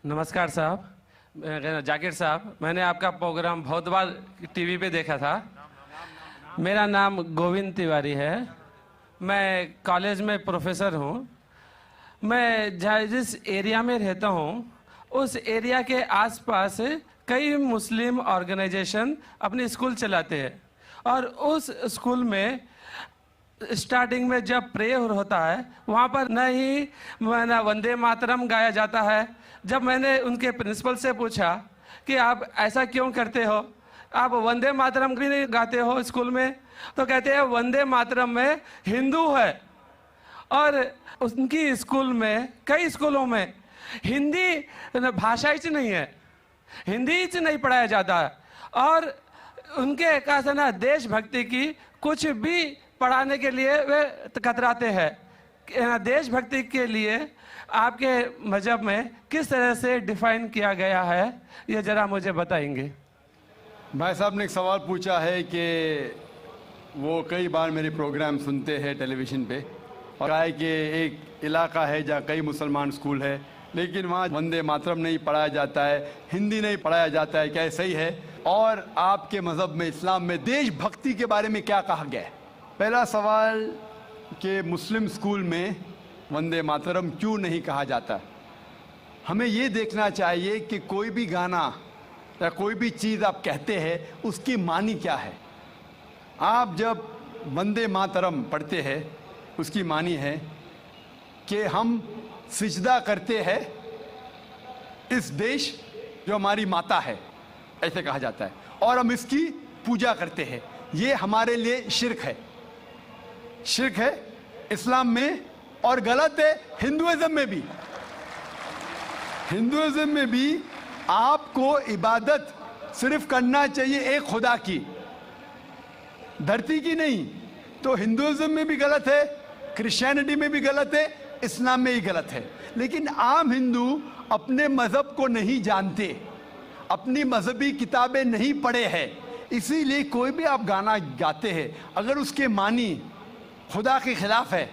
नमस्कार साहब, जाकिर साहब, मैंने आपका प्रोग्राम बहुत बार टीवी पे देखा था। मेरा नाम गोविंद तिवारी है। मैं कॉलेज में प्रोफेसर हूँ। मैं जिस एरिया में रहता हूँ उस एरिया के आसपास कई मुस्लिम ऑर्गेनाइजेशन अपने स्कूल चलाते हैं और उस स्कूल में स्टार्टिंग में जब प्रेयर होता है वहाँ पर न ही वंदे मातरम गाया जाता है। जब मैंने उनके प्रिंसिपल से पूछा कि आप ऐसा क्यों करते हो, आप वंदे मातरम भी नहीं गाते हो स्कूल में, तो कहते हैं वंदे मातरम में हिंदू है। और उनकी स्कूल में, कई स्कूलों में हिंदी भाषा ही नहीं है, हिंदी ही नहीं पढ़ाया जाता है। और उनके कहा ना देशभक्ति की कुछ भी पढ़ाने के लिए वे कतराते हैं। देशभक्ति के लिए आपके मजहब में किस तरह से डिफाइन किया गया है, ये जरा मुझे बताएंगे। भाई साहब ने एक सवाल पूछा है कि वो कई बार मेरे प्रोग्राम सुनते हैं टेलीविज़न पे और कहा है कि एक इलाका है जहाँ कई मुसलमान स्कूल है लेकिन वहाँ वंदे मातरम नहीं पढ़ाया जाता है, हिंदी नहीं पढ़ाया जाता है, क्या सही है? और आपके मज़हब में, इस्लाम में देशभक्ति के बारे में क्या कहा गया है? पहला सवाल कि मुस्लिम स्कूल में वंदे मातरम क्यों नहीं कहा जाता। हमें ये देखना चाहिए कि कोई भी गाना या कोई भी चीज़ आप कहते हैं उसकी मानी क्या है। आप जब वंदे मातरम पढ़ते हैं उसकी मानी है कि हम सिजदा करते हैं इस देश जो हमारी माता है, ऐसे कहा जाता है, और हम इसकी पूजा करते हैं। ये हमारे लिए शिर्क है, शिर्क है इस्लाम में और गलत है हिंदुइज्म में भी। हिंदुइज्म में भी आपको इबादत सिर्फ करना चाहिए एक खुदा की, धरती की नहीं। तो हिंदुइज्म में भी गलत है, क्रिश्चियनिटी में भी गलत है, इस्लाम में ही गलत है। लेकिन आम हिंदू अपने मज़हब को नहीं जानते, अपनी मजहबी किताबें नहीं पढ़े हैं, इसीलिए कोई भी आप गाना गाते हैं अगर उसके मानी खुदा के खिलाफ है,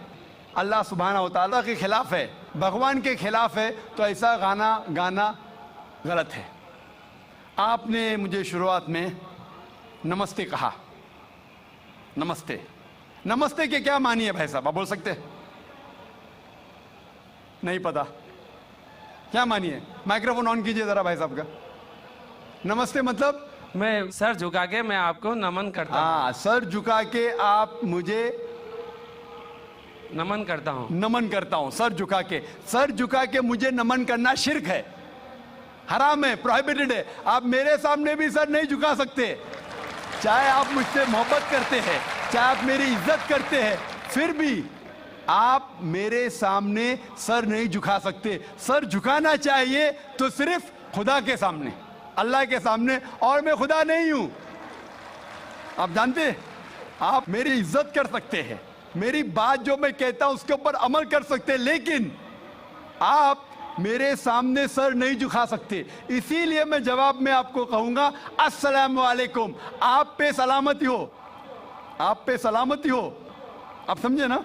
अल्लाह सुब्हानहू व तआला के खिलाफ है, भगवान के खिलाफ है, तो ऐसा गाना गाना गलत है। आपने मुझे शुरुआत में नमस्ते कहा। नमस्ते, नमस्ते के क्या मानी है भाई साहब, आप बोल सकते हैं? नहीं पता क्या मानी है? माइक्रोफोन ऑन कीजिए जरा भाई साहब का। नमस्ते मतलब मैं सर झुका के मैं आपको नमन करता हूँ। हाँ, सर झुका के आप मुझे नमन करता हूँ। नमन करता हूँ, सर झुका के। सर झुका के मुझे नमन करना शिर्क है, हराम है, प्रोहिबिटेड है। आप मेरे सामने भी सर नहीं झुका सकते, चाहे आप मुझसे मोहब्बत करते हैं, चाहे आप मेरी इज्जत करते हैं, फिर भी आप मेरे सामने सर नहीं झुका सकते। सर झुकाना चाहिए तो सिर्फ खुदा के सामने, अल्लाह के सामने, और मैं खुदा नहीं हूं। आप जानते, आप मेरी इज्जत कर सकते हैं, मेरी बात जो मैं कहता हूं उसके ऊपर अमल कर सकते हैं, लेकिन आप मेरे सामने सर नहीं झुका सकते। इसीलिए मैं जवाब में आपको कहूंगा अस्सलाम वालेकुम, आप पे सलामती हो, आप पे सलामती हो। आप समझे ना?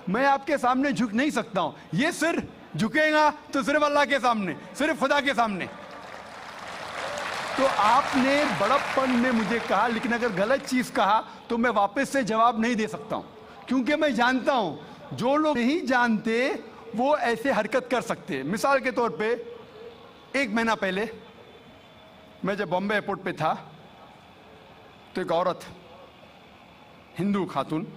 मैं आपके सामने झुक नहीं सकता हूं। ये सिर झुकेगा तो सिर्फ अल्लाह के सामने, सिर्फ खुदा के सामने। तो आपने बड़प्पन में मुझे कहा, लेकिन अगर गलत चीज कहा तो मैं वापस से जवाब नहीं दे सकता हूं, क्योंकि मैं जानता हूं जो लोग नहीं जानते वो ऐसे हरकत कर सकते हैं। मिसाल के तौर पे 1 महीना पहले मैं जब बॉम्बे एयरपोर्ट पे था तो एक औरत, हिंदू खातून,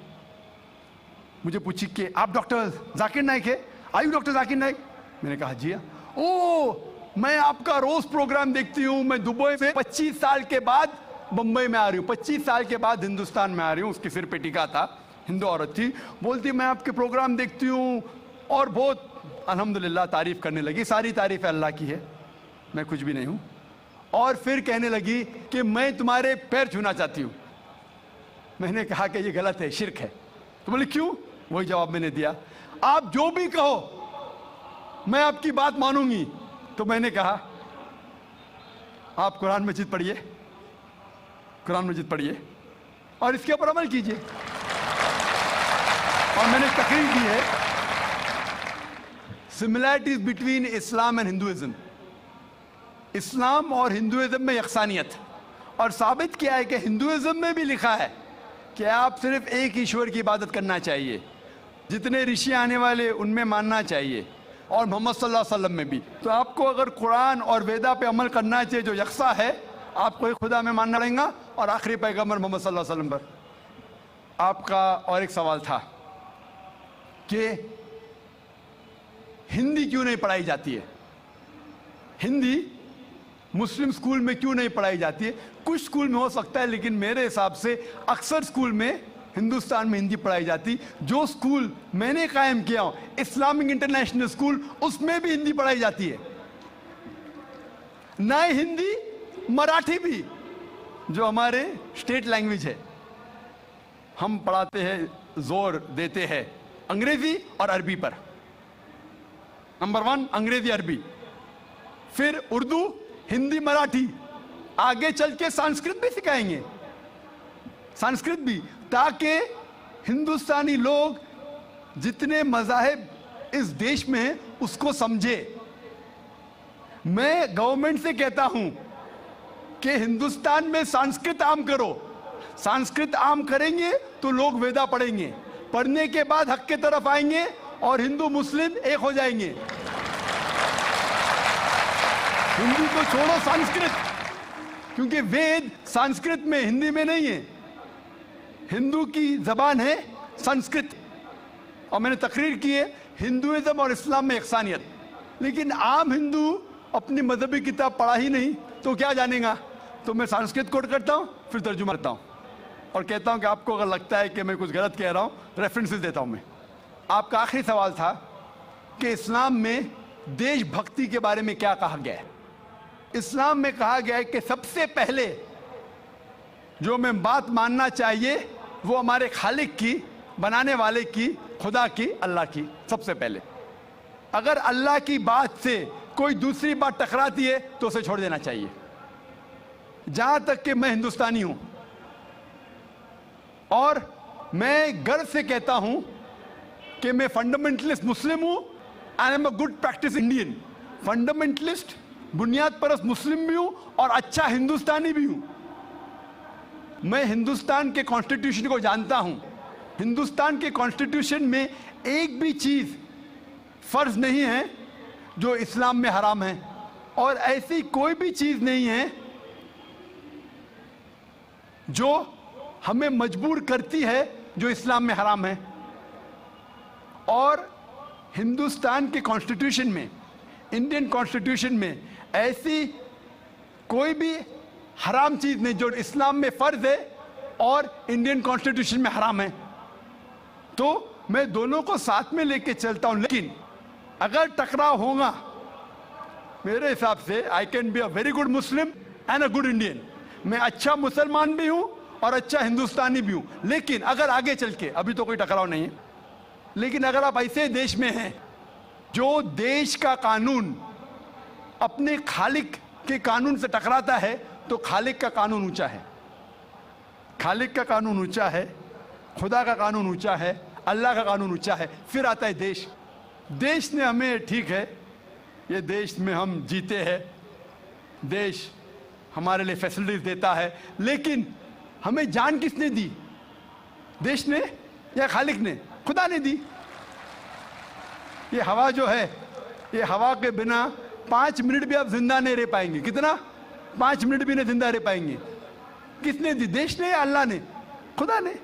मुझे पूछी कि आप डॉक्टर जाकिर नाइक है? Are you doctor Zakir Naik? मैंने कहा जी हाँ। ओ, मैं आपका रोज प्रोग्राम देखती हूँ, मैं दुबई से 25 साल के बाद बम्बई में आ रही हूँ, 25 साल के बाद हिंदुस्तान में आ रही हूँ। उसके सिर पे टीका था, हिंदू औरत थी, बोलती मैं आपके प्रोग्राम देखती हूँ और बहुत अल्हम्दुलिल्लाह तारीफ करने लगी। सारी तारीफ अल्लाह की है, मैं कुछ भी नहीं हूँ। और फिर कहने लगी कि मैं तुम्हारे पैर छूना चाहती हूँ। मैंने कहा कि ये गलत है, शिर्क है। तो बोले क्यों? वही जवाब मैंने दिया, आप जो भी कहो मैं आपकी बात मानूंगी। तो मैंने कहा आप कुरान मजीद पढ़िए, कुरान मजीद पढ़िए और इसके ऊपर अमल कीजिए। और मैंने तकरीर की है similarities between Islam and Hinduism. Islam और हिंदुइज्म में यकसानियत, और साबित किया है कि हिंदुइज्म में भी लिखा है कि आप सिर्फ एक ईश्वर की इबादत करना चाहिए, जितने ऋषि आने वाले उनमें मानना चाहिए, और मोहम्मद सल्लल्लाहु अलैहि वसल्लम में भी। तो आपको अगर कुरान और वेदा पे अमल करना चाहिए जो यकसा है, आपको एक खुदा में मानना पड़ेगा और आखिरी पैगंबर मोहम्मद सल्लल्लाहु अलैहि वसल्लम पर। आपका और एक सवाल था कि हिंदी क्यों नहीं पढ़ाई जाती है, हिंदी मुस्लिम स्कूल में क्यों नहीं पढ़ाई जाती है। कुछ स्कूल में हो सकता है, लेकिन मेरे हिसाब से अक्सर स्कूल में हिंदुस्तान में हिंदी पढ़ाई जाती। जो स्कूल मैंने कायम किया हूं, इस्लामिक इंटरनेशनल स्कूल, उसमें भी हिंदी पढ़ाई जाती है। ना हिंदी, मराठी भी, जो हमारे स्टेट लैंग्वेज है, हम पढ़ाते हैं, जोर देते हैं अंग्रेजी और अरबी पर। नंबर 1 अंग्रेजी अरबी, फिर उर्दू, हिंदी, मराठी, आगे चल के संस्कृत भी सिखाएंगे, संस्कृत भी, ताकि हिंदुस्तानी लोग जितने मज़ाहिब इस देश में हैं उसको समझे। मैं गवर्नमेंट से कहता हूं कि हिंदुस्तान में संस्कृत आम करो। संस्कृत आम करेंगे तो लोग वेदा पढ़ेंगे, पढ़ने के बाद हक के तरफ आएंगे और हिंदू मुस्लिम एक हो जाएंगे। हिंदी को छोड़ो, संस्कृत, क्योंकि वेद संस्कृत में, हिंदी में नहीं है। हिंदू की जबान है संस्कृत, और मैंने तकरीर की है हिंदुइज्म और इस्लाम में यकसानियत। लेकिन आम हिंदू अपनी मजहबी किताब पढ़ा ही नहीं तो क्या जानेगा। तो मैं संस्कृत कोट करता हूँ, फिर तर्जुमा करता हूँ और कहता हूँ कि आपको अगर लगता है कि मैं कुछ गलत कह रहा हूँ, रेफरेंसेस देता हूँ मैं। आपका आखिरी सवाल था कि इस्लाम में देशभक्ति के बारे में क्या कहा गया है। इस्लाम में कहा गया है कि सबसे पहले जो मैं बात मानना चाहिए वो हमारे खालिक की, बनाने वाले की, खुदा की, अल्लाह की, सबसे पहले। अगर अल्लाह की बात से कोई दूसरी बात टकराती है तो उसे छोड़ देना चाहिए। जहां तक कि मैं हिंदुस्तानी हूं और मैं गर्व से कहता हूं कि मैं फंडामेंटलिस्ट मुस्लिम हूं, I am a good practice Indian. Fundamentalist, बुनियाद परस्त मुस्लिम भी हूं और अच्छा हिंदुस्तानी भी हूं। मैं हिंदुस्तान के कॉन्स्टिट्यूशन को जानता हूं। हिंदुस्तान के कॉन्स्टिट्यूशन में एक भी चीज फर्ज नहीं है जो इस्लाम में हराम है, और ऐसी कोई भी चीज नहीं है जो हमें मजबूर करती है जो इस्लाम में हराम है। और हिंदुस्तान के कॉन्स्टिट्यूशन में, इंडियन कॉन्स्टिट्यूशन में ऐसी कोई भी हराम चीज नहीं जो इस्लाम में फर्ज है और इंडियन कॉन्स्टिट्यूशन में हराम है। तो मैं दोनों को साथ में लेके चलता हूं। लेकिन अगर टकराव होगा, मेरे हिसाब से I can be a very good Muslim and a good Indian. मैं अच्छा मुसलमान भी हूं और अच्छा हिंदुस्तानी भी हूं। लेकिन अगर आगे चल के, अभी तो कोई टकराव नहीं है, लेकिन अगर आप ऐसे देश में हैं जो देश का कानून अपने खालिक के कानून से टकराता है, तो खालिक का कानून ऊंचा है, खालिक का कानून ऊंचा है, खुदा का कानून ऊंचा है, अल्लाह का कानून ऊंचा है। फिर आता है देश। देश ने हमें, ठीक है, ये देश में हम जीते हैं, देश हमारे लिए फैसिलिटीज देता है, लेकिन हमें जान किसने दी? देश ने या खालिक ने? खुदा ने दी। ये हवा जो है, ये हवा के बिना 5 मिनट भी आप जिंदा नहीं रह पाएंगे। कितना? 5 मिनट भी नहीं जिंदा रह पाएंगे। किसने दी? देश ने या अल्लाह ने? खुदा ने।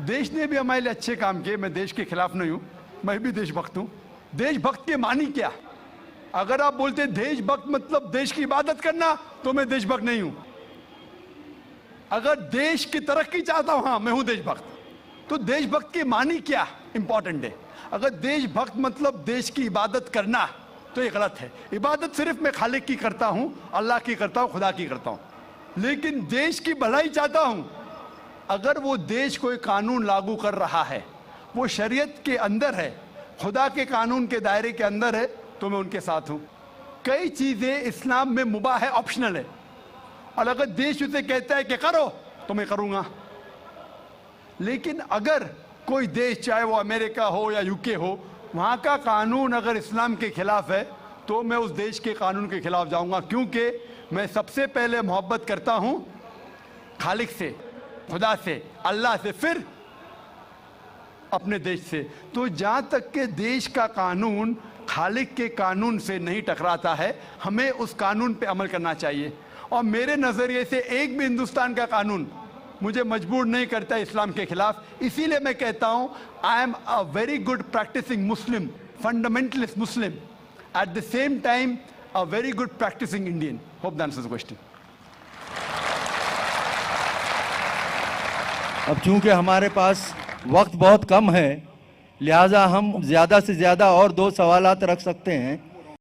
देश ने भी हमारे लिए अच्छे काम किए। मैं देश के खिलाफ नहीं हूं, मैं भी देशभक्त हूं। देशभक्त के मानी क्या? अगर आप बोलते देशभक्त मतलब देश की इबादत करना, तो मैं देशभक्त नहीं हूं। अगर देश की तरक्की चाहता हूं, हाँ मैं हूं देशभक्त। तो देशभक्त की मानी क्या इंपॉर्टेंट है। अगर देशभक्त मतलब देश की इबादत करना, तो ये गलत है। इबादत सिर्फ मैं खालिक की करता हूं, अल्लाह की करता हूं, खुदा की करता हूं। लेकिन देश की भलाई चाहता हूं। अगर वो देश कोई कानून लागू कर रहा है, वो शरीयत के अंदर है, खुदा के कानून के दायरे के अंदर है, तो मैं उनके साथ हूं। कई चीजें इस्लाम में मुबाह है, ऑप्शनल है, और अगर देश उसे कहता है कि करो, तो मैं करूंगा। लेकिन अगर कोई देश, चाहे वो अमेरिका हो या यूके हो, वहां का कानून अगर इस्लाम के खिलाफ है, तो तो मैं उस देश के कानून के खिलाफ जाऊंगा, क्योंकि मैं सबसे पहले मोहब्बत करता हूं खालिक से, खुदा से, अल्लाह से, फिर अपने देश से। तो जहां तक के देश का कानून खालिक के कानून से नहीं टकराता है, हमें उस कानून पे अमल करना चाहिए। और मेरे नज़रिए से एक भी हिंदुस्तान का कानून मुझे मजबूर नहीं करता इस्लाम के खिलाफ। इसीलिए मैं कहता हूं, I am a very good practising Muslim, fundamentalist Muslim, at the same time a very good practising Indian. Hope that answers the question. अब चूंकि हमारे पास वक्त बहुत कम है, लिहाजा हम ज़्यादा से ज़्यादा और 2 सवालात रख सकते हैं।